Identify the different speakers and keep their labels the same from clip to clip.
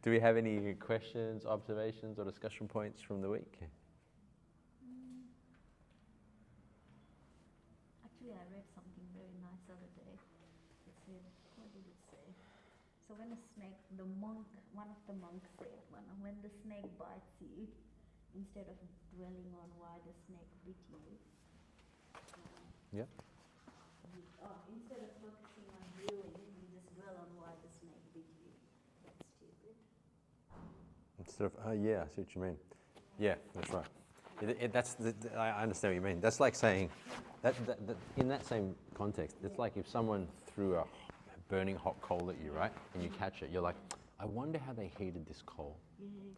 Speaker 1: Do we have any questions, observations, or discussion points from the week?
Speaker 2: Actually, I read something very nice the other day. It said, what did it say? So when a snake, one of the monks said, when the snake bites you, instead of dwelling on why the snake bit you,
Speaker 1: Yep.
Speaker 2: instead of focusing on healing, you just dwell on why the snake bit you. That's stupid.
Speaker 1: Instead of, yeah, I see what you mean. Yeah, that's right. I understand what you mean. That's like saying, that in that same context, it's like if someone threw a burning hot coal at you, right? And you catch it, you're like, I wonder how they heated this coal.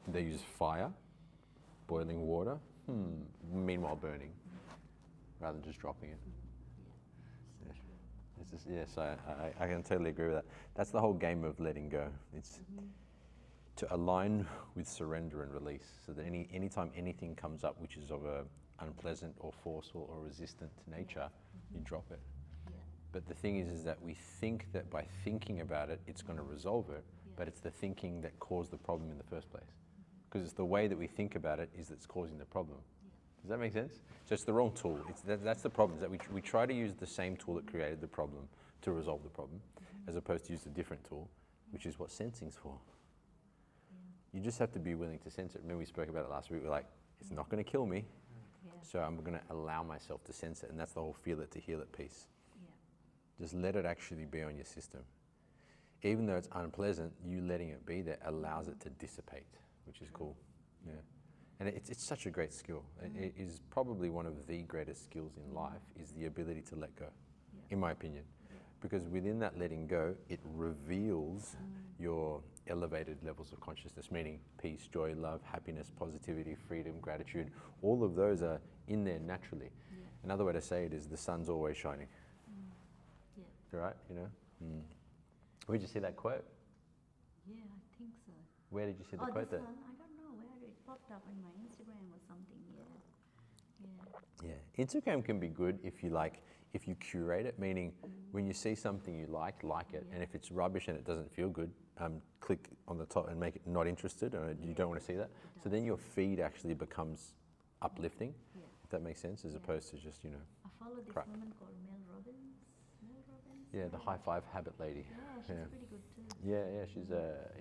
Speaker 1: Did they use fire, boiling water? Meanwhile burning, rather than just dropping it. It's just, yes, I can totally agree with that. That's the whole game of letting go. It's to align with surrender and release, so that anytime anything comes up which is of a unpleasant or forceful or resistant nature, you drop it. But the thing is that we think that by thinking about it, it's going to resolve it, but it's the thinking that caused the problem in the first place. Because it's the way that we think about it is that's causing the problem. Does that make sense? So it's the wrong tool. That's the problem, is that we try to use the same tool that created the problem to resolve the problem, as opposed to use a different tool, which is what sensing's for. You just have to be willing to sense it. Remember we spoke about it last week, we're like, it's not going to kill me, so I'm going to allow myself to sense it, and that's the whole feel it to heal it piece. Just let it actually be on your system. Even though it's unpleasant, you letting it be there allows it to dissipate, which is cool. Yeah. And it's such a great skill. It is probably one of the greatest skills in life, is the ability to let go, in my opinion. Because within that letting go, it reveals your elevated levels of consciousness, meaning peace, joy, love, happiness, positivity, freedom, gratitude. All of those are in there naturally. Another way to say it is the sun's always shining. Right? You know? Where'd you see that quote?
Speaker 2: Yeah, I think so.
Speaker 1: Where did you see the quote there?
Speaker 2: One, I don't know where it popped up on my Instagram or something.
Speaker 1: Yeah. Instagram can be good if you curate it, meaning when you see something you like it, and if it's rubbish and it doesn't feel good, click on the top and make it not interested, or you don't want to see that. So then your feed actually becomes uplifting, if that makes sense, as opposed to just,
Speaker 2: I follow this
Speaker 1: crap.
Speaker 2: woman called Mel Robbins.
Speaker 1: Yeah, the high five habit lady.
Speaker 2: Yeah, she's pretty good too.
Speaker 1: Yeah,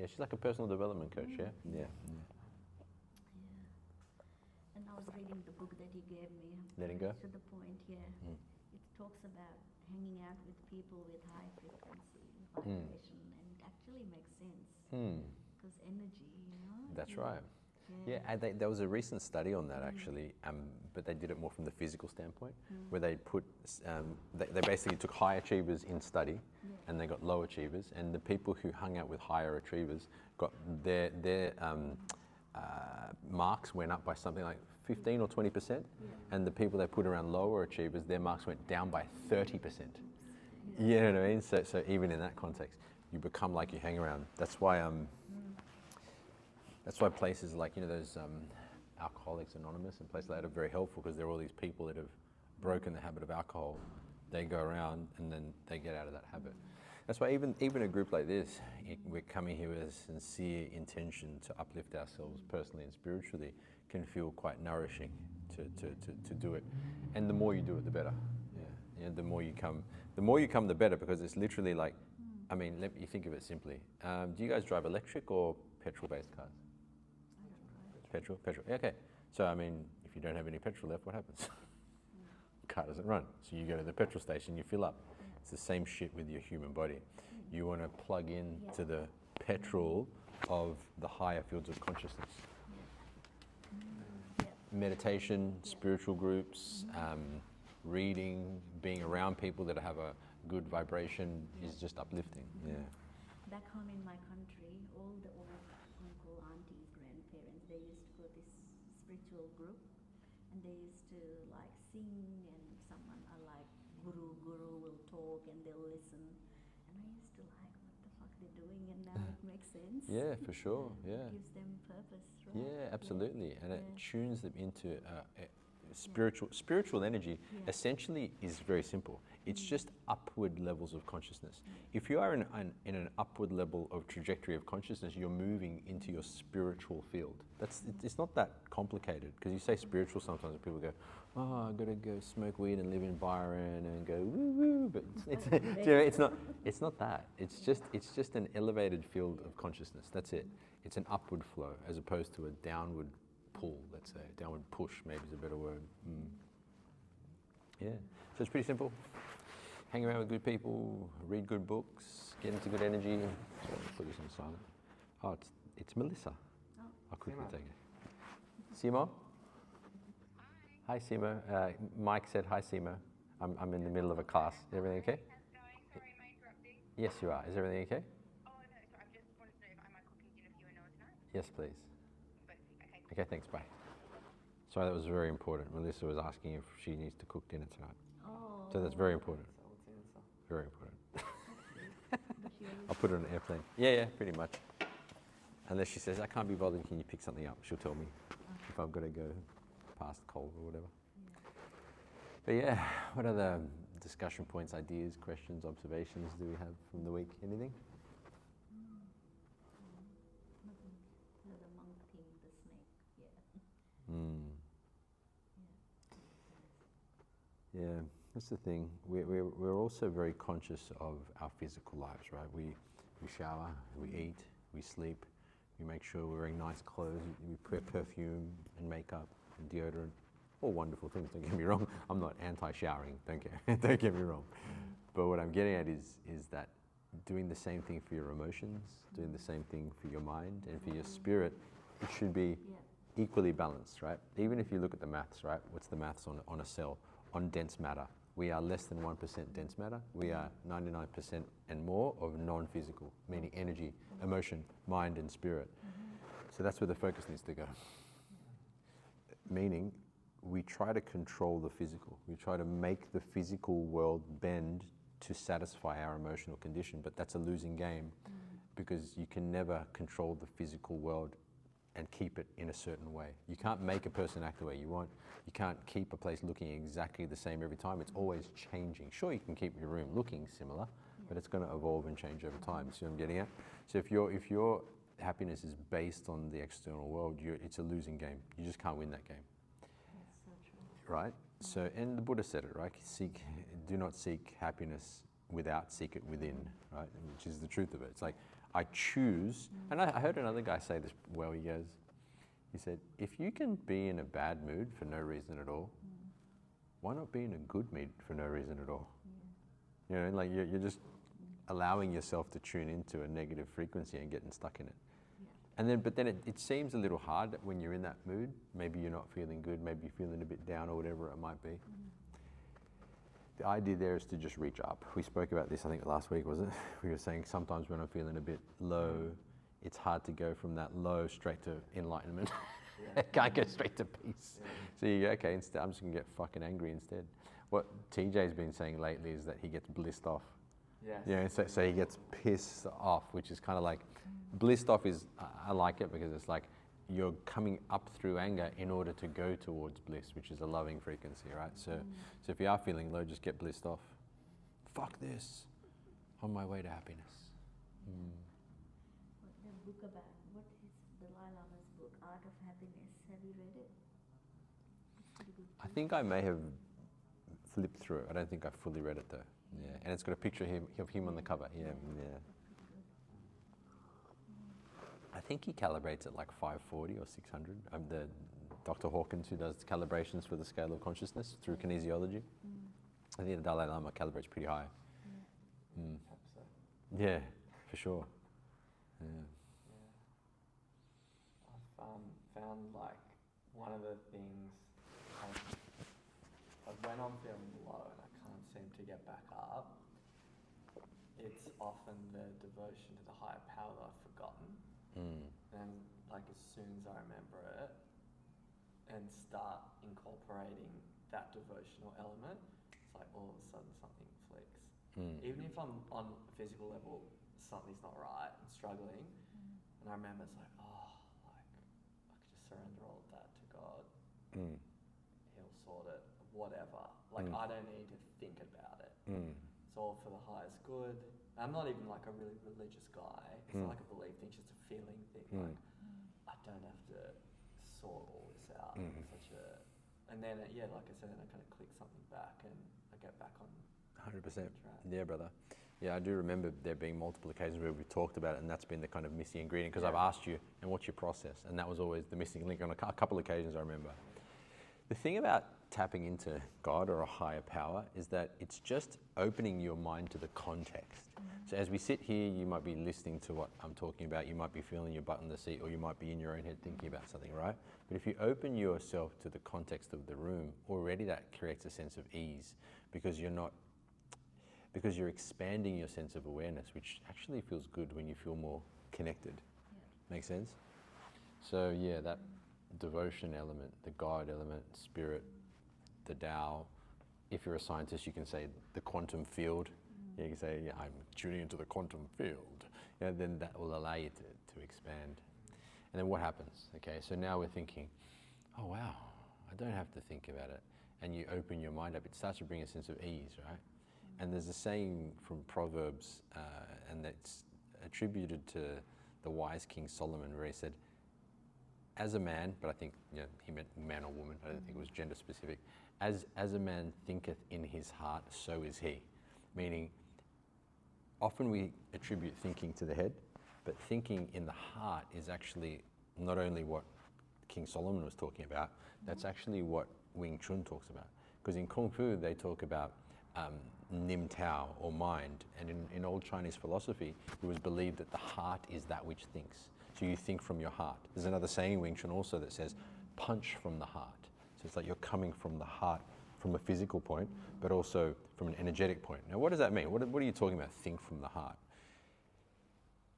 Speaker 1: she's like a personal development coach. Yeah.
Speaker 2: And I was reading the book that you gave me.
Speaker 1: Letting Go?
Speaker 2: To the point, It talks about hanging out with people with high frequency vibration, and it actually makes sense. Because energy,
Speaker 1: That's right. Yeah, and there was a recent study on that actually, but they did it more from the physical standpoint, where they put, they basically took high achievers in study, and they got low achievers, and the people who hung out with higher achievers got their marks went up by something like 15 or 20%, and the people they put around lower achievers, their marks went down by 30%. You know what I mean? So even in that context, you become like you hang around. That's why places like, those Alcoholics Anonymous and places like that are very helpful, because there are all these people that have broken the habit of alcohol. They go around and then they get out of that habit. That's why even a group like this, we're coming here with a sincere intention to uplift ourselves personally and spiritually, can feel quite nourishing to do it. And the more you do it, the better. Yeah, the more you come, the better, because it's literally like, let me think of it simply. Do you guys drive electric or petrol-based cars?
Speaker 2: I don't drive.
Speaker 1: Petrol. Okay. So if you don't have any petrol left, what happens? Car doesn't run. So you go to the petrol station, you fill up. It's the same shit with your human body. You want to plug in to the petrol of the higher fields of consciousness. Meditation, spiritual groups, reading, being around people that have a good vibration is just uplifting. Yeah.
Speaker 2: Back home in my country, all the old uncle, aunties, grandparents, they used to go to this spiritual group, and they used to sing, and someone like guru will talk and they'll listen, and I used to what the fuck they're doing, and now it makes sense.
Speaker 1: Yeah, for sure. Yeah.
Speaker 2: It gives them purpose, right?
Speaker 1: Yeah, absolutely. And it tunes them into spiritual energy
Speaker 2: Yeah.
Speaker 1: essentially is very simple. It's just upward levels of consciousness. If you are in an upward level of trajectory of consciousness, you're moving into your spiritual field. It's not that complicated, because you say spiritual sometimes and people go, oh, I've got to go smoke weed and live in Byron and go woo woo, but it's not that. It's just an elevated field of consciousness. That's it. It's an upward flow as opposed to a downward pull, let's say. Downward push maybe is a better word. Yeah, so it's pretty simple. Hang around with good people, read good books, get into good energy. So I'll put this on silent. Oh, it's Melissa.
Speaker 2: Oh.
Speaker 1: I'll quickly
Speaker 3: Simo.
Speaker 1: take it. Simo? Hi, Simo. Mike said hi, Simo. I'm in the middle of a class. Is everything okay?
Speaker 4: How's it going? Sorry, am I interrupting?
Speaker 1: Yes, you are. Is everything okay?
Speaker 4: Oh, no, so I just wanted to know if am I cooking dinner for you and Noah tonight?
Speaker 1: Yes, please.
Speaker 4: But, okay, cool.
Speaker 1: Okay, thanks. Bye. Sorry, that was very important. Melissa was asking if she needs to cook dinner tonight.
Speaker 2: Oh.
Speaker 1: So that's very important.
Speaker 3: So what's the answer?
Speaker 1: Very important.
Speaker 2: But she always
Speaker 1: I'll put it on an airplane. Yeah, pretty much. Unless she says, I can't be bothered, can you pick something up? She'll tell me if I've got to go past cold or whatever. But yeah, what other discussion points, ideas, questions, observations do we have from the week? Anything?
Speaker 2: nothing. The monk thing, the snake. Yeah.
Speaker 1: Yeah, that's the thing. We're also very conscious of our physical lives, right? We shower, we eat, we sleep, we make sure we're wearing nice clothes, we put perfume and makeup and deodorant. All wonderful things, don't get me wrong. I'm not anti-showering, don't get me wrong. But what I'm getting at is that doing the same thing for your emotions, doing the same thing for your mind and for your spirit, it should be
Speaker 2: Yeah.
Speaker 1: equally balanced, right? Even if you look at the maths, right? What's the maths on a cell? On dense matter. We are less than 1% dense matter. We are 99% and more of non-physical, meaning energy, emotion, mind and spirit. So that's where the focus needs to go. Meaning, we try to control the physical. We try to make the physical world bend to satisfy our emotional condition, but that's a losing game because you can never control the physical world and keep it in a certain way. You can't make a person act the way you want. You can't keep a place looking exactly the same every time. It's always changing. Sure, you can keep your room looking similar, but it's going to evolve and change over time. See what I'm getting at? So if your happiness is based on the external world, it's a losing game. You just can't win that game.
Speaker 2: That's so true.
Speaker 1: Right? So, and the Buddha said it, right? Do not seek happiness without, seek it within, right? Which is the truth of it. It's like, I choose, and I heard another guy say this well, he said, if you can be in a bad mood for no reason at all, why not be in a good mood for no reason at all? You know, like you're just allowing yourself to tune into a negative frequency and getting stuck in it. And then, but then it seems a little hard that when you're in that mood, maybe you're not feeling good, maybe you're feeling a bit down or whatever it might be. The idea there is to just reach up. We spoke about this, I think last week, was it? We were saying sometimes when I'm feeling a bit low, it's hard to go from that low straight to enlightenment. I can't go straight to peace. So you go, okay, instead I'm just gonna get fucking angry instead. What TJ's been saying lately is that he gets blissed off.
Speaker 3: Yes.
Speaker 1: Yeah, so he gets pissed off, which is kind of like, blissed off is, I like it because it's like you're coming up through anger in order to go towards bliss, which is a loving frequency, right? So if you are feeling low, just get blissed off. Fuck this, on my way to happiness.
Speaker 2: What the book about? What is Dalai Lama's book, Art of Happiness? Have you read it? It's pretty good.
Speaker 1: I think I may have flipped through it. I don't think I fully read it though. Yeah, and it's got a picture of him on the cover. Yeah. I think he calibrates at like 540 or 600. The Dr. Hawkins, who does calibrations for the scale of consciousness through kinesiology. I think the Dalai Lama calibrates pretty high.
Speaker 3: Perhaps so.
Speaker 1: Yeah, for sure. Yeah.
Speaker 3: I've found like one of the things, like when I'm feeling low and I can't seem to get back up, it's often the devotion to the higher power that I've forgotten. And like as soon as I remember it and start incorporating that devotional element, it's like all of a sudden something flicks. Even if I'm on a physical level, something's not right and struggling, and I remember it's like, oh, like I could just surrender all of that to God. He'll sort whatever. Like I don't need to think about it. It's all for the highest good. I'm not even like a really religious guy. It's not like a belief thing, it's just a feeling thing. Like I don't have to sort all this out. And then like I said, then I kind of click something back and I get back on
Speaker 1: 100%.
Speaker 3: track.
Speaker 1: Yeah, brother. Yeah, I do remember there being multiple occasions where we've talked about it, and that's been the kind of missing ingredient, because I've asked you, and what's your process? And that was always the missing link on a couple of occasions, I remember. The thing about tapping into God or a higher power is that it's just opening your mind to the context. So as we sit here, you might be listening to what I'm talking about, you might be feeling your butt in the seat, or you might be in your own head thinking about something, right? But if you open yourself to the context of the room, already that creates a sense of ease, because you're expanding your sense of awareness, which actually feels good when you feel more connected. Make sense? So yeah, that devotion element, the God element, spirit, the Tao. If you're a scientist, you can say the quantum field. You can say, yeah, I'm tuning into the quantum field. Then that will allow you to expand. And then what happens? Okay, so now we're thinking, oh wow, I don't have to think about it. And you open your mind up, it starts to bring a sense of ease, right? And there's a saying from Proverbs, and that's attributed to the wise King Solomon, where he said, as a man, but I think he meant man or woman, I don't think it was gender specific, as a man thinketh in his heart, so is he. Meaning, often we attribute thinking to the head, but thinking in the heart is actually not only what King Solomon was talking about, that's actually what Wing Chun talks about. Because in Kung Fu, they talk about Nim Tao, or mind. And in old Chinese philosophy, it was believed that the heart is that which thinks. So you think from your heart. There's another saying in Wing Chun also that says, punch from the heart. So it's like you're coming from the heart, from a physical point, but also from an energetic point. Now, what does that mean? What are you talking about, think from the heart?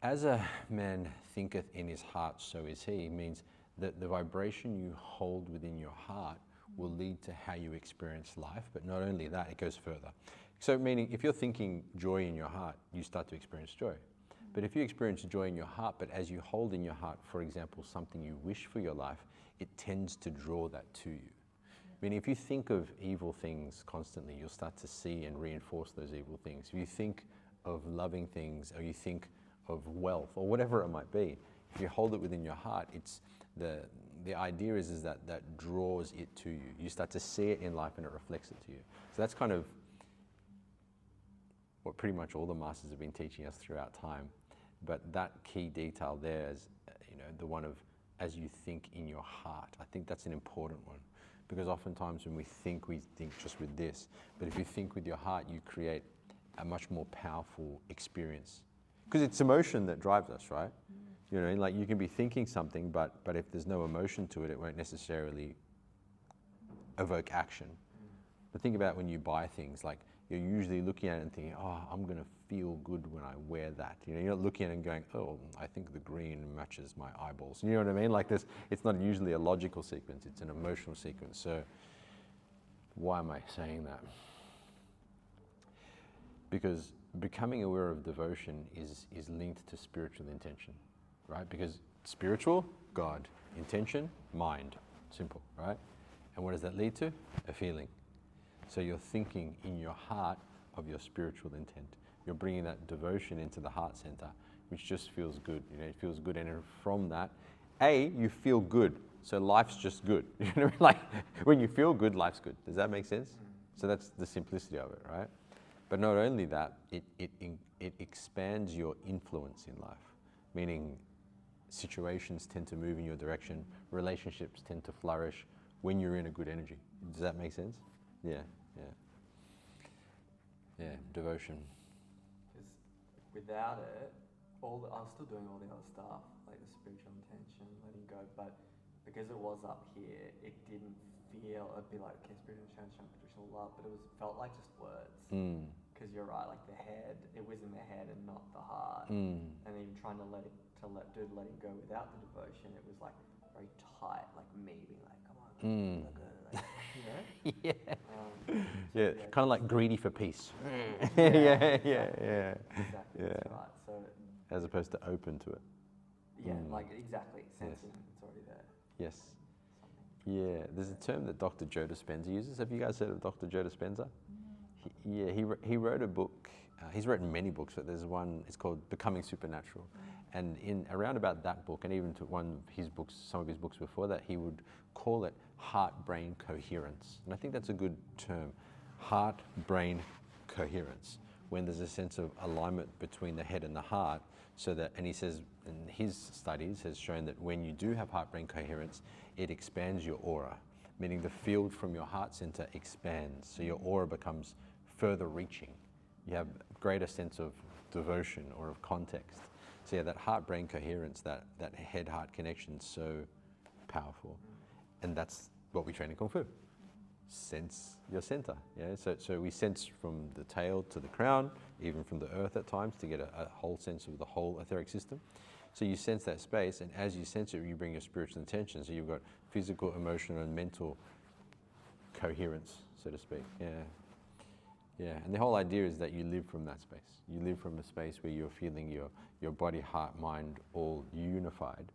Speaker 1: As a man thinketh in his heart, so is he, means that the vibration you hold within your heart will lead to how you experience life. But not only that, it goes further. So meaning, if you're thinking joy in your heart, you start to experience joy. But if you experience joy in your heart, but as you hold in your heart, for example, something you wish for your life, it tends to draw that to you. Meaning, if you think of evil things constantly, you'll start to see and reinforce those evil things. If you think of loving things, or you think of wealth, or whatever it might be, if you hold it within your heart, it's the idea is that draws it to you. You start to see it in life, and it reflects it to you. So that's kind of what pretty much all the masters have been teaching us throughout time. But that key detail there is, the one of as you think in your heart. I think that's an important one, because oftentimes when we think just with this. But if you think with your heart, you create a much more powerful experience. Because it's emotion that drives us, right? Like you can be thinking something, but if there's no emotion to it, it won't necessarily evoke action. But think about when you buy things, like you're usually looking at it and thinking, oh, I'm going to feel good when I wear that. You're not looking at it and going, oh, I think the green matches my eyeballs. You know what I mean? Like this, it's not usually a logical sequence, it's an emotional sequence. So why am I saying that? Because becoming aware of devotion is linked to spiritual intention, right? Because spiritual, God. Intention, mind. Simple, right? And what does that lead to? A feeling. So you're thinking in your heart of your spiritual intent. You're bringing that devotion into the heart center, which just feels good. It feels good. And from that, you feel good. So life's just good. Like when you feel good, life's good. Does that make sense? So that's the simplicity of it, right? But not only that, it expands your influence in life. Meaning situations tend to move in your direction. Relationships tend to flourish when you're in a good energy. Does that make sense? Yeah. Devotion.
Speaker 3: Because without it, I was still doing all the other stuff, like the spiritual intention, letting go, but because it was up here, it didn't feel, it'd be like, okay, spiritual intention, unconditional love, but it felt like just words. Because you're right, like the head, it was in the head and not the heart. And even trying to letting go without the devotion, it was like very tight, like me being like, come on, look good. Like,
Speaker 1: Kind of like greedy for peace.
Speaker 3: Exactly,
Speaker 1: Yeah.
Speaker 3: That's right. So
Speaker 1: as opposed to open to it.
Speaker 3: like exactly, sensing it's already there.
Speaker 1: Yes. Yeah, there's a term that Dr. Joe Dispenza uses. Have you guys heard of Dr. Joe Dispenza? He wrote a book. He's written many books, but there's one. It's called Becoming Supernatural, and in around about that book, and even to one of his books, some of his books before that, he would call it heart-brain coherence, and I think that's a good term, heart-brain coherence. When there's a sense of alignment between the head and the heart, so that, and he says, in his studies has shown that when you do have heart-brain coherence, it expands your aura, meaning the field from your heart center expands, so your aura becomes further reaching. You have greater sense of devotion or of context. So yeah, that heart-brain coherence, that head-heart connection is so powerful. And that's what we train in Kung Fu. Sense your center. Yeah? So we sense from the tail to the crown, even from the earth at times, to get a whole sense of the whole etheric system. So you sense that space, and as you sense it, you bring your spiritual intention. So you've got physical, emotional, and mental coherence, so to speak. Yeah. Yeah, and the whole idea is that you live from that space. You live from a space where you're feeling your body, heart, mind all unified.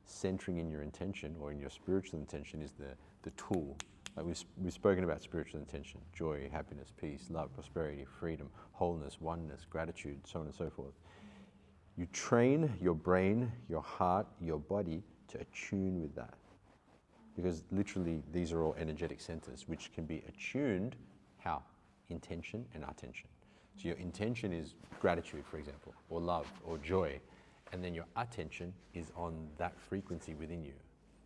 Speaker 1: Centering in your intention, or in your spiritual intention, is the tool. Like we've spoken about spiritual intention: joy, happiness, peace, love, prosperity, freedom, wholeness, oneness, gratitude, so on and so forth. You train your brain, your heart, your body to attune with that. Because literally these are all energetic centers which can be attuned. How? Intention and attention. So your intention is gratitude, for example, or love, or joy, and then your attention is on that frequency within you.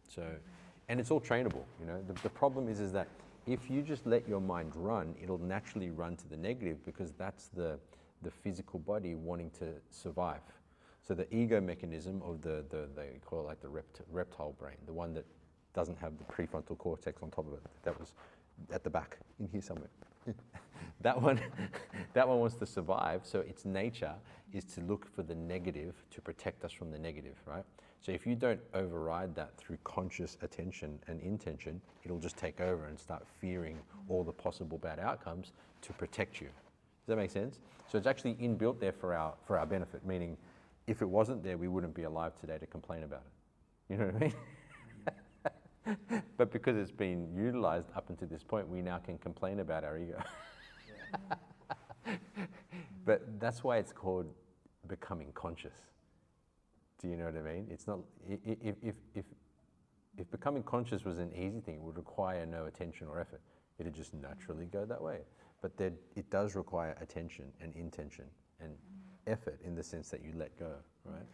Speaker 1: So, and it's all trainable. You know, the problem is that if you just let your mind run, it'll naturally run to the negative, because that's the physical body wanting to survive. So the ego mechanism of they call it like the reptile brain, the one that doesn't have the prefrontal cortex on top of it. That was at the back in here somewhere. that one wants to survive. So its nature is to look for the negative to protect us from the negative, right? So if you don't override that through conscious attention and intention, it'll just take over and start fearing all the possible bad outcomes to protect you. Does that make sense? So it's actually inbuilt there for our benefit, meaning if it wasn't there, we wouldn't be alive today to complain about it. You know what I mean? But because it's been utilized up until this point, we now can complain about our ego. But that's why it's called becoming conscious. Do you know what I mean? It's not, if becoming conscious was an easy thing, it would require no attention or effort. It'd just naturally go that way. But it does require attention and intention and effort, in the sense that you let go, right?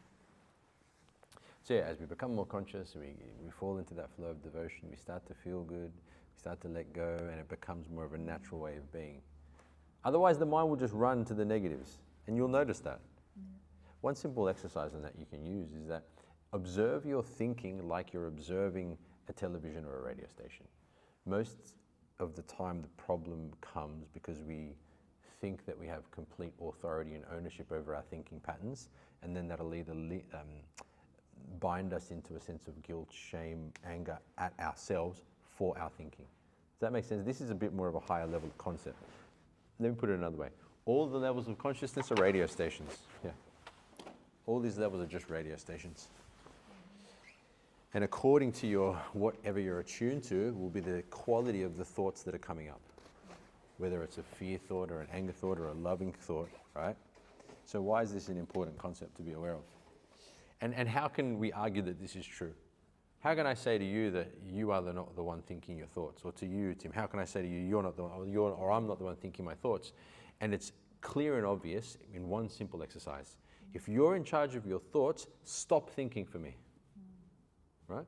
Speaker 1: So yeah, as we become more conscious, we fall into that flow of devotion, we start to feel good, we start to let go, and it becomes more of a natural way of being. Otherwise, the mind will just run to the negatives, and you'll notice that. One simple exercise in that you can use is that observe your thinking like you're observing a television or a radio station. Most of the time, the problem comes because we think that we have complete authority and ownership over our thinking patterns, and then that'll either bind us into a sense of guilt, shame, anger at ourselves for our thinking. Does that make sense? This is a bit more of a higher level concept. Let me put it another way. All the levels of consciousness are radio stations. Yeah. All these levels are just radio stations. And according to whatever you're attuned to will be the quality of the thoughts that are coming up. Whether it's a fear thought or an anger thought or a loving thought, right? So why is this an important concept to be aware of? And how can we argue that this is true? How can I say to you that you are not the one thinking your thoughts? Or to you, Tim, how can I say to you, you're not the one, or I'm not the one thinking my thoughts? And it's clear and obvious in one simple exercise. If you're in charge of your thoughts, stop thinking for me. Right?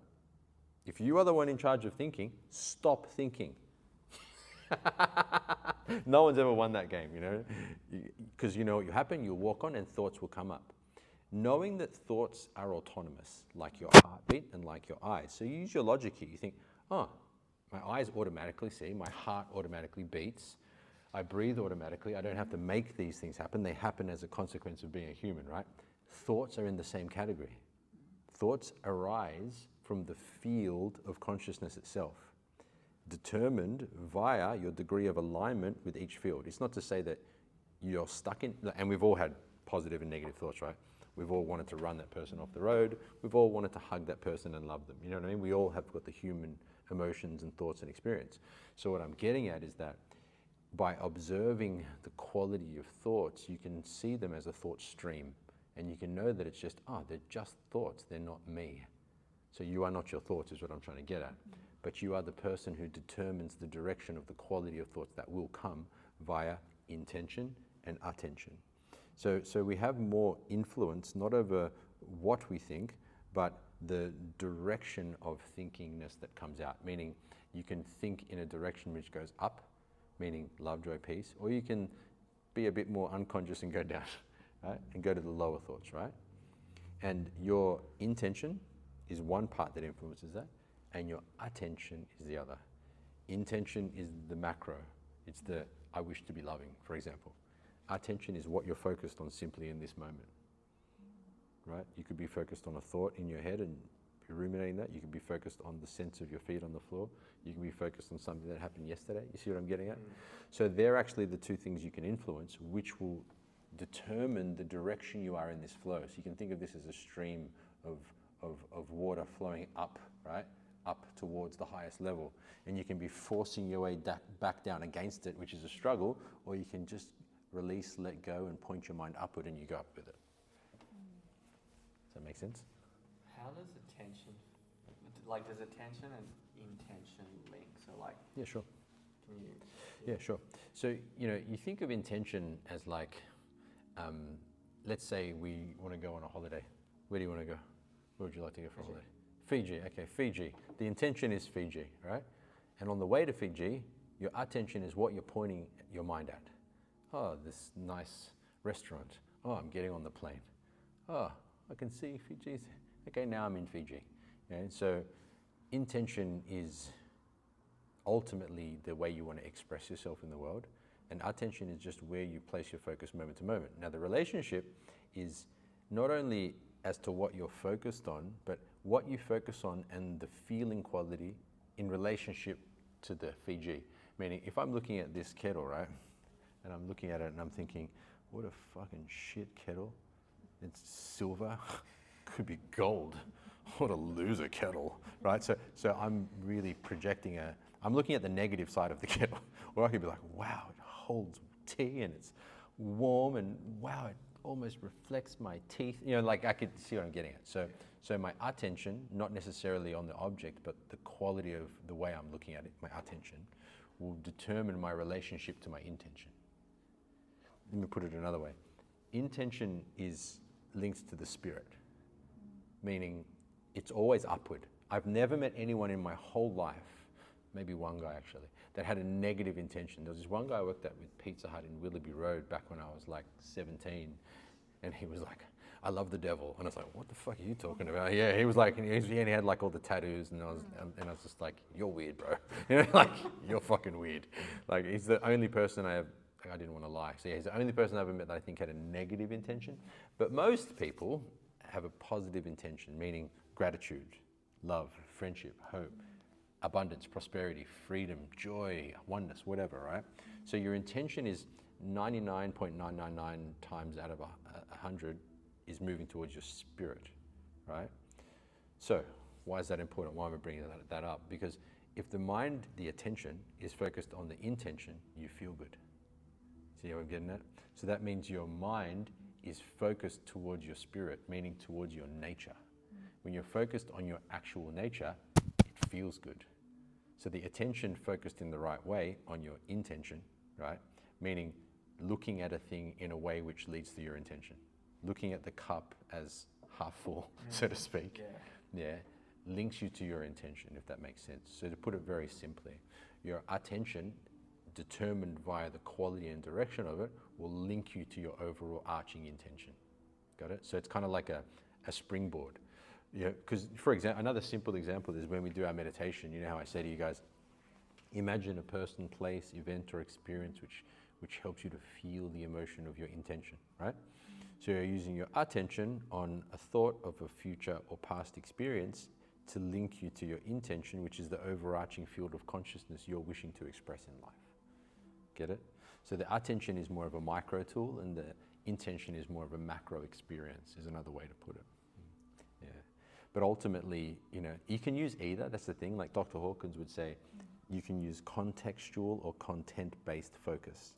Speaker 1: If you are the one in charge of thinking, stop thinking. No one's ever won that game, you know? Because you know what will happen? You'll walk on and thoughts will come up. Knowing that thoughts are autonomous, like your heartbeat and like your eyes. So you use your logic here. You think, oh, my eyes automatically see, my heart automatically beats, I breathe automatically, I don't have to make these things happen. They happen as a consequence of being a human, right? Thoughts are in the same category. Thoughts arise from the field of consciousness itself, determined via your degree of alignment with each field. It's not to say that you're stuck in, and we've all had positive and negative thoughts, right? We've all wanted to run that person off the road. We've all wanted to hug that person and love them. You know what I mean? We all have got the human emotions and thoughts and experience. So what I'm getting at is that by observing the quality of thoughts, you can see them as a thought stream, and you can know that it's just, they're just thoughts, they're not me. So you are not your thoughts is what I'm trying to get at. But you are the person who determines the direction of the quality of thoughts that will come via intention and attention. So we have more influence, not over what we think, but the direction of thinkingness that comes out, meaning you can think in a direction which goes up, meaning love, joy, peace, or you can be a bit more unconscious and go down, right? And go to the lower thoughts, right? And your intention is one part that influences that, and your attention is the other. Intention is the macro. It's the, I wish to be loving, for example. Attention is what you're focused on simply in this moment, right? You could be focused on a thought in your head and be ruminating that. You could be focused on the sense of your feet on the floor. You can be focused on something that happened yesterday. You see what I'm getting at? So they're actually the two things you can influence, which will determine the direction you are in this flow. So you can think of this as a stream of water flowing up, right? Up towards the highest level. And you can be forcing your way back down against it, which is a struggle, or you can just release, let go, and point your mind upward, and you go up with it. Does that make sense?
Speaker 3: How does attention, does attention and intention link? So
Speaker 1: Yeah, sure.
Speaker 3: can you?
Speaker 1: Yeah, sure. So, you think of intention as let's say we want to go on a holiday. Where do you want to go? Where would you like to go for a holiday? Fiji. Okay, Fiji. The intention is Fiji, right? And on the way to Fiji, your attention is what you're pointing your mind at. Oh, this nice restaurant. Oh, I'm getting on the plane. Oh, I can see Fiji's. Okay, now I'm in Fiji. Okay, so intention is ultimately the way you want to express yourself in the world, and attention is just where you place your focus moment to moment. Now, the relationship is not only as to what you're focused on, but what you focus on and the feeling quality in relationship to the Fiji. Meaning, if I'm looking at this kettle, right, and I'm looking at it and I'm thinking, what a fucking shit kettle. It's silver, could be gold. What a loser kettle, right? So I'm really projecting I'm looking at the negative side of the kettle. Or I could be like, wow, it holds tea and it's warm, and wow, it almost reflects my teeth. I could see what I'm getting at. So my attention, not necessarily on the object, but the quality of the way I'm looking at it, my attention, will determine my relationship to my intention. Let me put it another way. Intention is linked to the spirit, meaning it's always upward. I've never met anyone in my whole life, maybe one guy actually, that had a negative intention. There was this one guy I worked at with Pizza Hut in Willoughby Road back when I was 17, and he was like, I love the devil. And I was like, what the fuck are you talking about? Yeah, he was like, and he had all the tattoos, and I was just like, you're weird, bro. You're fucking weird. He's the only person I didn't want to lie. So yeah, he's the only person I've ever met that I think had a negative intention. But most people have a positive intention, meaning gratitude, love, friendship, hope, abundance, prosperity, freedom, joy, oneness, whatever, right? So your intention is 99.999 times out of 100 is moving towards your spirit, right? So why is that important? Why am I bringing that up? Because if the mind, the attention, is focused on the intention, you feel good. See how I'm getting at? So that means your mind is focused towards your spirit, meaning towards your nature. When you're focused on your actual nature, it feels good. So the attention focused in the right way on your intention, right? Meaning looking at a thing in a way which leads to your intention. Looking at the cup as half full, so to speak, links you to your intention, if that makes sense. So to put it very simply, your attention, determined via the quality and direction of it, will link you to your overall arching intention. Got it? So it's kind of like a springboard. Because, for example, another simple example is when we do our meditation, you know how I say to you guys, imagine a person, place, event, or experience which helps you to feel the emotion of your intention, right? So you're using your attention on a thought of a future or past experience to link you to your intention, which is the overarching field of consciousness you're wishing to express in life. Get it? So the attention is more of a micro tool, and the intention is more of a macro experience, is another way to put it. Yeah. But ultimately, you know, you can use either. That's the thing. Like Dr. Hawkins would say, you can use contextual or content-based focus,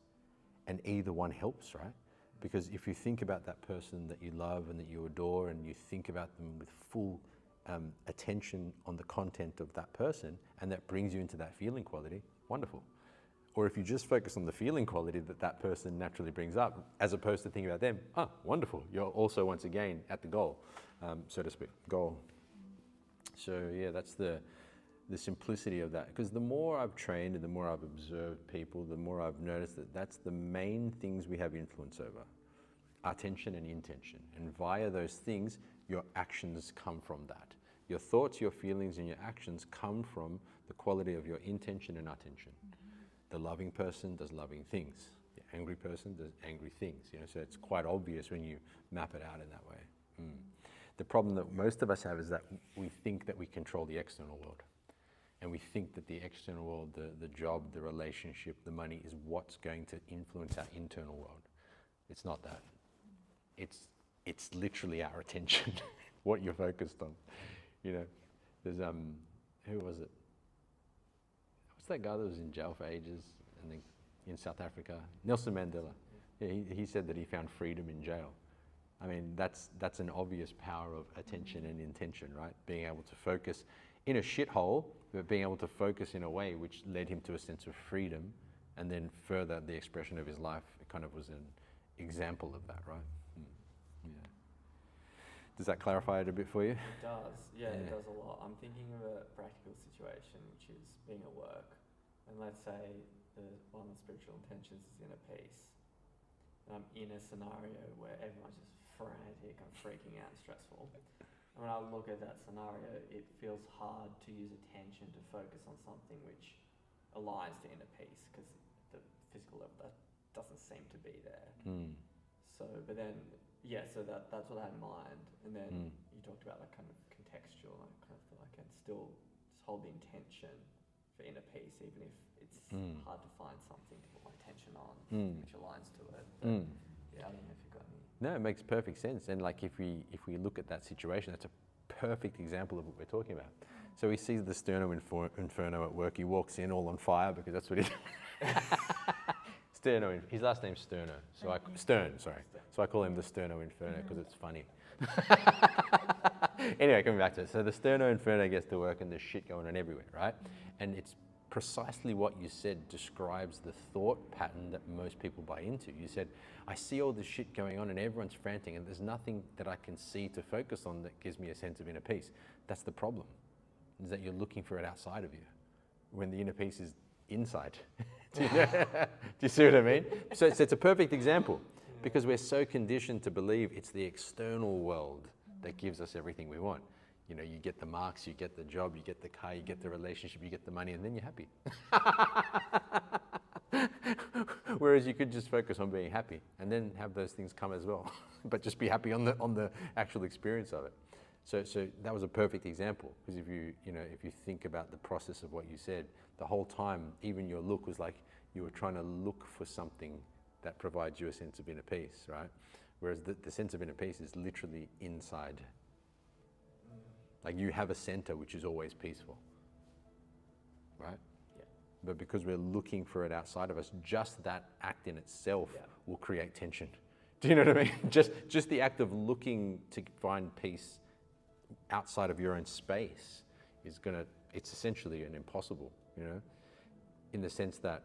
Speaker 1: and either one helps, right? Because if you think about that person that you love and that you adore, and you think about them with full attention on the content of that person, and that brings you into that feeling quality, wonderful. Or if you just focus on the feeling quality that that person naturally brings up, as opposed to thinking about them, wonderful. You're also, once again, at the goal, so to speak, goal. So yeah, that's the simplicity of that. Because the more I've trained and the more I've observed people, the more I've noticed that that's the main things we have influence over. Attention and intention. And via those things, your actions come from that. Your thoughts, your feelings, and your actions come from the quality of your intention and attention. The loving person does loving things. The angry person does angry things. You know, so it's quite obvious when you map it out in that way. The problem that most of us have is that we think that we control the external world. And we think that the external world, the job, the relationship, the money is what's going to influence our internal world. It's not that. It's literally our attention, what you're focused on. You know, there's who was it? What's that guy that was in jail for ages and then in South Africa? Nelson Mandela. Yeah, he said that he found freedom in jail. I mean, that's an obvious power of attention and intention, right? Being able to focus in a shithole, but being able to focus in a way which led him to a sense of freedom, and then further the expression of his life, it kind of was an example of that, right? Yeah. Does that clarify it a bit for you?
Speaker 3: It does, yeah, it does a lot. I'm thinking of a practical situation, which is being at work, and let's say one of the spiritual intentions is inner peace, and I'm in a scenario where everyone's just frantic, I'm freaking out and stressful. And when I look at that scenario, it feels hard to use attention to focus on something which aligns to inner peace, because the physical level, that doesn't seem to be there. So, but then, yeah, so that's what I had in mind. And then you talked about that kind of contextual, I kind of feel like I can still just hold the intention for inner peace, even if it's hard to find something to put my attention on, which aligns to it. But, yeah, I don't know if you've got any.
Speaker 1: No, it makes perfect sense. And like if we look at that situation, that's a perfect example of what we're talking about. So he sees the Sterno Inferno at work. He walks in all on fire because that's what he Sterno, his last name's Sterno. So I call him the Sterno Inferno because it's funny. Anyway, coming back to it. So the Sterno Inferno gets to work and there's shit going on everywhere, right? And it's precisely what you said describes the thought pattern that most people buy into. You said, I see all this shit going on and everyone's frantic and there's nothing that I can see to focus on that gives me a sense of inner peace. That's the problem, is that you're looking for it outside of you when the inner peace is inside. Do you see what I mean? So it's a perfect example because we're so conditioned to believe it's the external world that gives us everything we want. You know, you get the marks, you get the job, you get the car, you get the relationship, you get the money, and then you're happy. Whereas you could just focus on being happy and then have those things come as well, but just be happy on the actual experience of it. So that was a perfect example, because if you think about the process of what you said, the whole time, even your look was like you were trying to look for something that provides you a sense of inner peace, right? Whereas the sense of inner peace is literally inside. Like you have a center which is always peaceful, right?
Speaker 3: Yeah.
Speaker 1: But because we're looking for it outside of us, just that act in itself will create tension. Do you know what I mean? Just the act of looking to find peace outside of your own space it's essentially an impossible, you know, in the sense that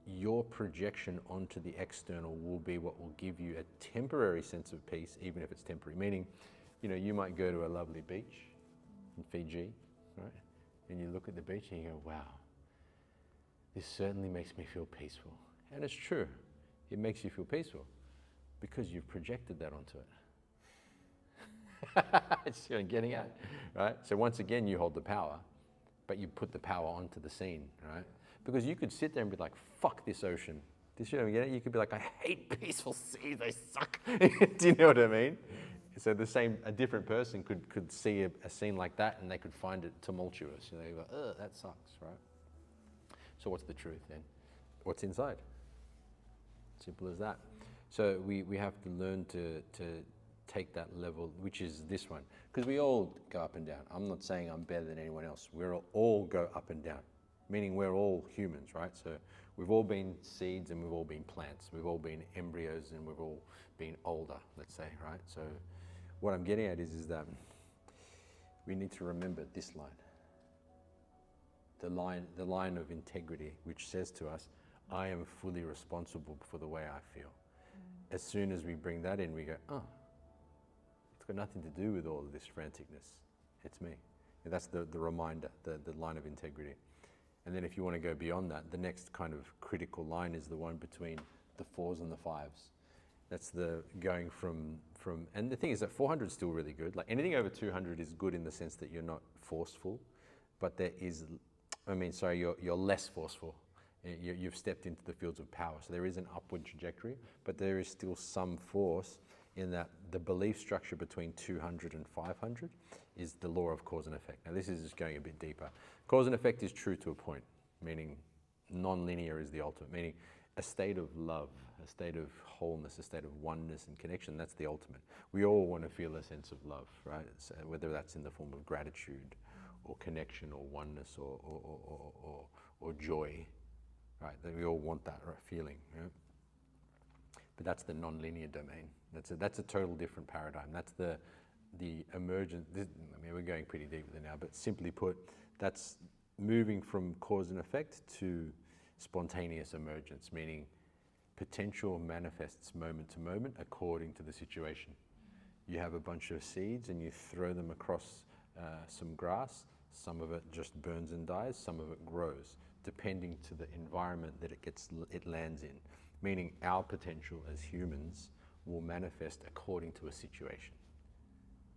Speaker 1: your projection onto the external will be what will give you a temporary sense of peace, even if it's temporary. Meaning, you know, you might go to a lovely beach in Fiji, right? And you look at the beach and you go, wow, this certainly makes me feel peaceful. And it's true. It makes you feel peaceful because you've projected that onto it. It's what I'm getting at, right? So once again, you hold the power, but you put the power onto the scene, right? Because you could sit there and be like, fuck this ocean. Do you know what I mean? You could be like, I hate peaceful seas, they suck. Do you know what I mean? So a different person could see a scene like that and they could find it tumultuous. You know, they go, ugh, that sucks, right? So what's the truth then? What's inside? Simple as that. So we have to learn to take that level, which is this one. Because we all go up and down. I'm not saying I'm better than anyone else. We all go up and down, meaning we're all humans, right? So we've all been seeds and we've all been plants. We've all been embryos and we've all been older, let's say, right? So what I'm getting at is that we need to remember this line. The line of integrity, which says to us, I am fully responsible for the way I feel. As soon as we bring that in, we go, oh, it's got nothing to do with all of this franticness. It's me. And that's the reminder, the line of integrity. And then if you want to go beyond that, the next kind of critical line is the one between the 4s and the 5s. That's the going from, and the thing is that 400 is still really good. Like anything over 200 is good in the sense that you're not forceful, but there is, you're less forceful. You've stepped into the fields of power. So there is an upward trajectory, but there is still some force in that the belief structure between 200 and 500 is the law of cause and effect. Now this is just going a bit deeper. Cause and effect is true to a point, meaning non-linear is the ultimate, meaning a state of love, a state of wholeness, a state of oneness and connection, that's the ultimate. We all want to feel a sense of love, right? So whether that's in the form of gratitude or connection or oneness or joy, right? That we all want that feeling, right? But that's the non-linear domain. That's a total different paradigm. That's the emergent. We're going pretty deep there now, but simply put, that's moving from cause and effect to spontaneous emergence, meaning potential manifests moment to moment according to the situation. You have a bunch of seeds and you throw them across some grass. Some of it just burns and dies. Some of it grows, depending to the environment that it lands in. Meaning our potential as humans will manifest according to a situation.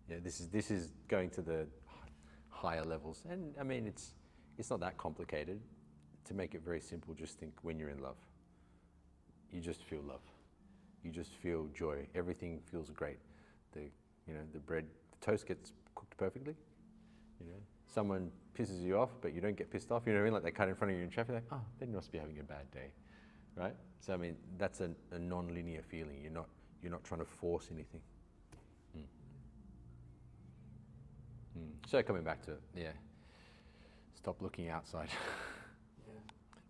Speaker 1: Yeah, this is going to the higher levels, and I mean it's not that complicated. To make it very simple, just think when you're in love. You just feel love. You just feel joy. Everything feels great. The bread, the toast gets cooked perfectly. Someone pisses you off, but you don't get pissed off. You know what I mean? Like they cut in front of you in traffic, like, oh, they must be having a bad day, right? So I mean, that's a non-linear feeling. You're not trying to force anything. So coming back to stop looking outside.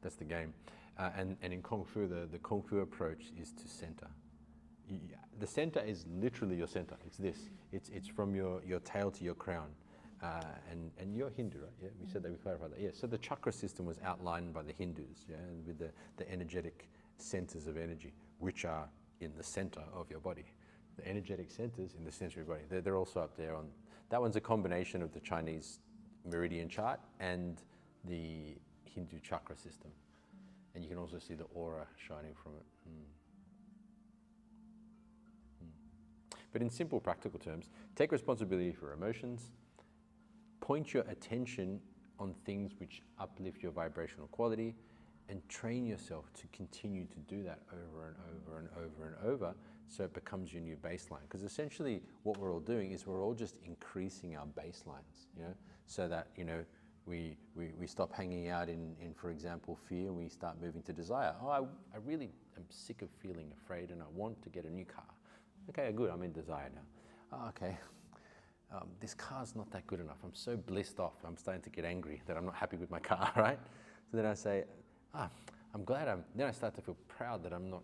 Speaker 1: That's the game. And in Kung Fu, the Kung Fu approach is to center. The center is literally your center. It's this. It's from your tail to your crown. And you're Hindu, right? Yeah, we said that, we clarified that. Yeah, so the chakra system was outlined by the Hindus, yeah, and with the energetic centers of energy, which are in the center of your body. The energetic centers in the center of your body. They're also up there on, that one's a combination of the Chinese meridian chart and the Hindu chakra system. And you can also see the aura shining from it. But in simple practical terms, take responsibility for emotions, point your attention on things which uplift your vibrational quality, and train yourself to continue to do that over and over and over and over so it becomes your new baseline. Because essentially what we're all doing is we're all just increasing our baselines, so that, we stop hanging out in, for example, fear, and we start moving to desire. Oh, I really am sick of feeling afraid and I want to get a new car. Okay, good, I'm in desire now. Oh, okay, this car's not that good enough. I'm so blissed off, I'm starting to get angry that I'm not happy with my car, right? So then I say, I'm glad then I start to feel proud that I'm not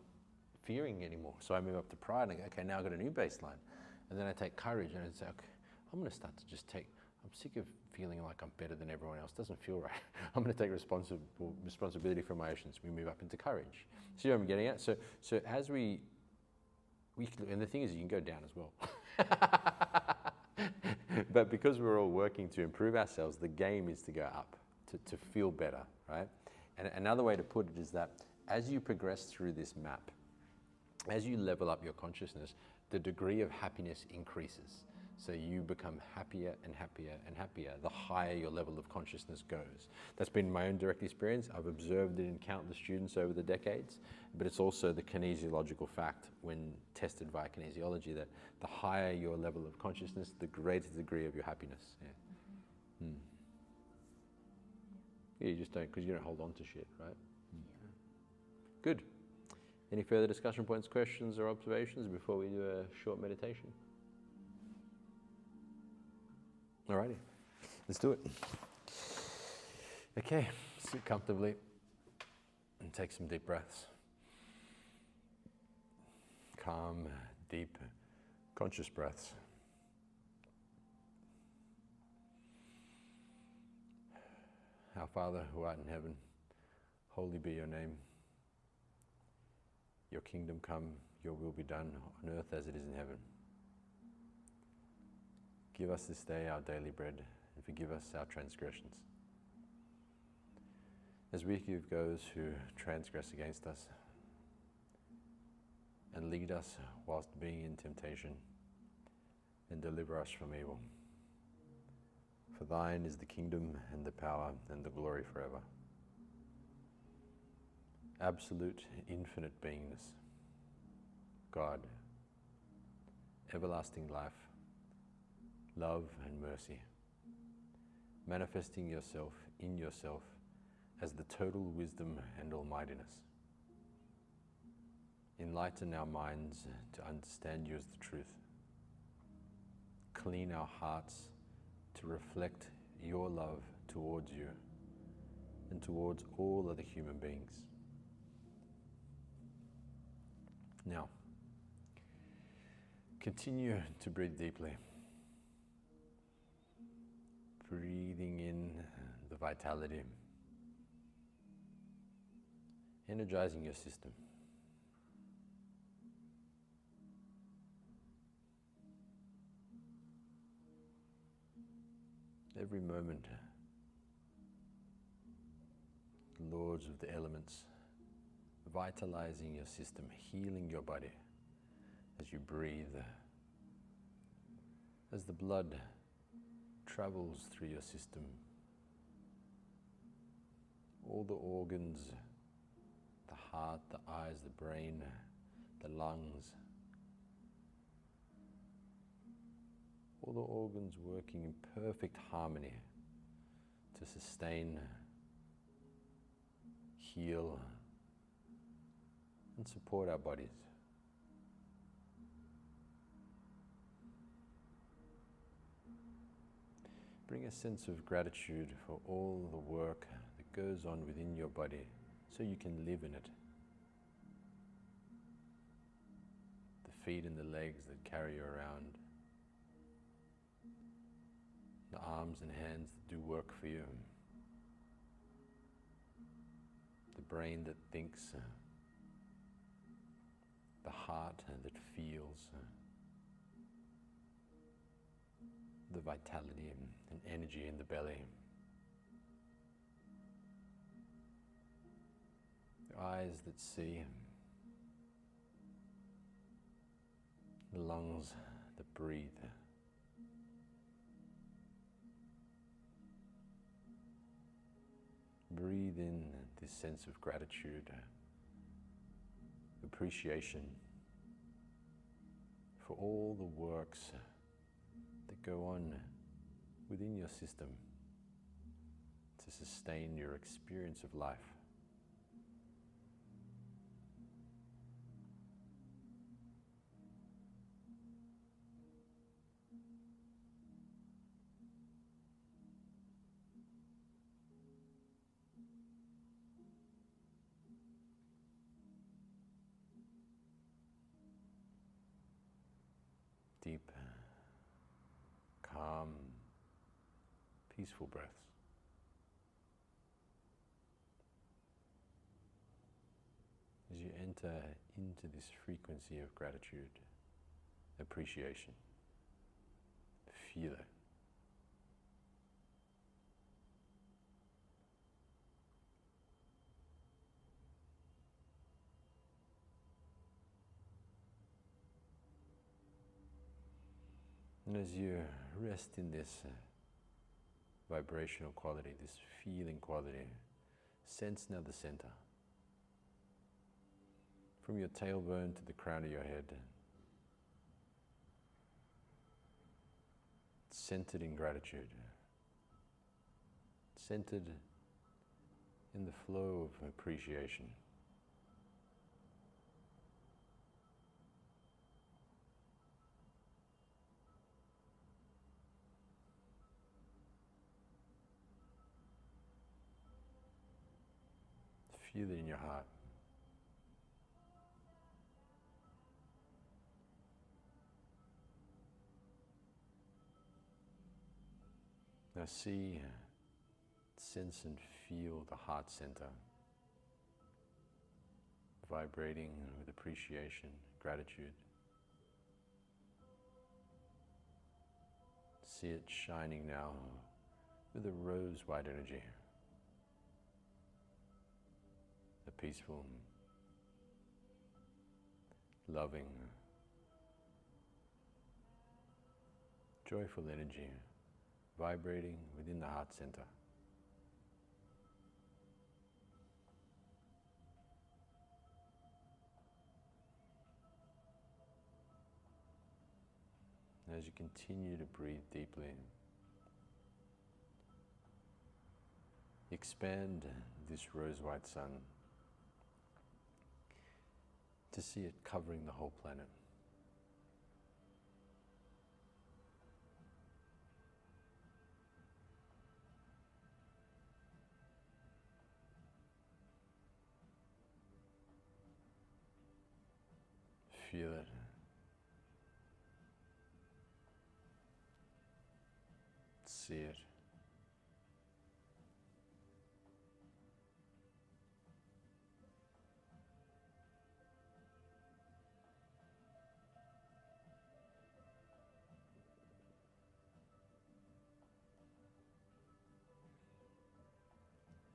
Speaker 1: fearing anymore. So I move up to pride and I go, okay, now I've got a new baseline. And then I take courage and I say, okay, I'm gonna start to just I'm sick of feeling like I'm better than everyone else. Doesn't feel right. I'm gonna take responsibility for my actions. We move up into courage. See what I'm getting at? So as we and the thing is, you can go down as well. But because we're all working to improve ourselves, the game is to go up, to feel better, right? And another way to put it is that as you progress through this map, as you level up your consciousness, the degree of happiness increases. So you become happier and happier and happier the higher your level of consciousness goes. That's been my own direct experience. I've observed it in countless students over the decades, but it's also the kinesiological fact when tested via kinesiology that the higher your level of consciousness, the greater degree of your happiness. Yeah, yeah, you just don't, because you don't hold on to shit, right? Good. Any further discussion points, questions, or observations before we do a short meditation? Alrighty, let's do it. Okay, sit comfortably and take some deep breaths. Calm, deep, conscious breaths. Our Father who art in heaven, holy be your name. Your kingdom come, your will be done on earth as it is in heaven. Give us this day our daily bread and forgive us our transgressions, as we forgive those who transgress against us. And lead us whilst being in temptation, and deliver us from evil. For thine is the kingdom and the power and the glory forever. Absolute, infinite beingness, God, everlasting life, love and mercy, manifesting yourself in yourself as the total wisdom and almightiness. Enlighten our minds to understand you as the truth. Clean our hearts to reflect your love towards you and towards all other human beings. Now, continue to breathe deeply. Breathing in the vitality, energizing your system. Every moment, the lords of the elements, vitalizing your system, healing your body as you breathe, as the blood travels through your system. All the organs, the heart, the eyes, the brain, the lungs, all the organs working in perfect harmony to sustain, heal, and support our bodies. Bring a sense of gratitude for all the work that goes on within your body so you can live in it. The feet and the legs that carry you around, the arms and hands that do work for you, the brain that thinks, the heart that feels, the vitality and energy in the belly, the eyes that see, the lungs that breathe. Breathe in this sense of gratitude, appreciation for all the works that go on within your system to sustain your experience of life. Deep, calm, peaceful breaths. As you enter into this frequency of gratitude, appreciation, feel it. And as you rest in this vibrational quality, this feeling quality, sense now the center. From your tailbone to the crown of your head, centered in gratitude, centered in the flow of appreciation. Feel it in your heart. Now see, sense and feel the heart center vibrating with appreciation, gratitude. See it shining now with a rose white energy, a peaceful, loving, joyful energy vibrating within the heart center. As you continue to breathe deeply, expand this rose white sun to see it covering the whole planet. Feel it. See it.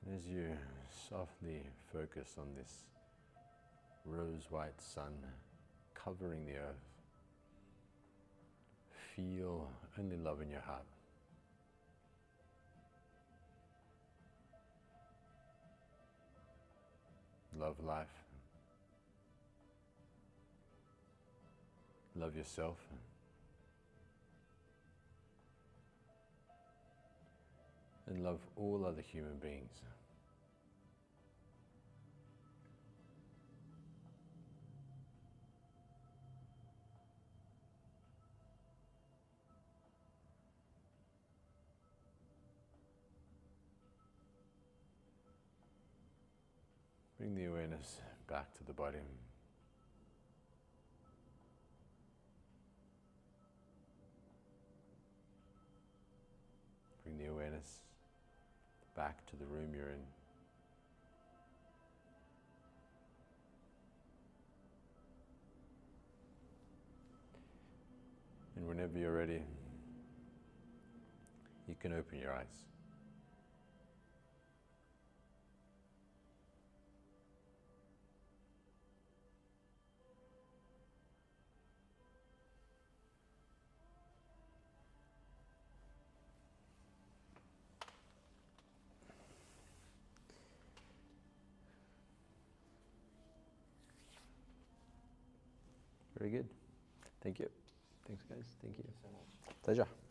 Speaker 1: And as you softly focus on this rose white sun covering the earth, feel only love in your heart. Love life. Love yourself. And love all other human beings. Bring the awareness back to the body. Bring the awareness back to the room you're in. And whenever you're ready, you can open your eyes. Very good. Thank you. Thanks, guys. Thank you.
Speaker 3: So much.
Speaker 1: Pleasure.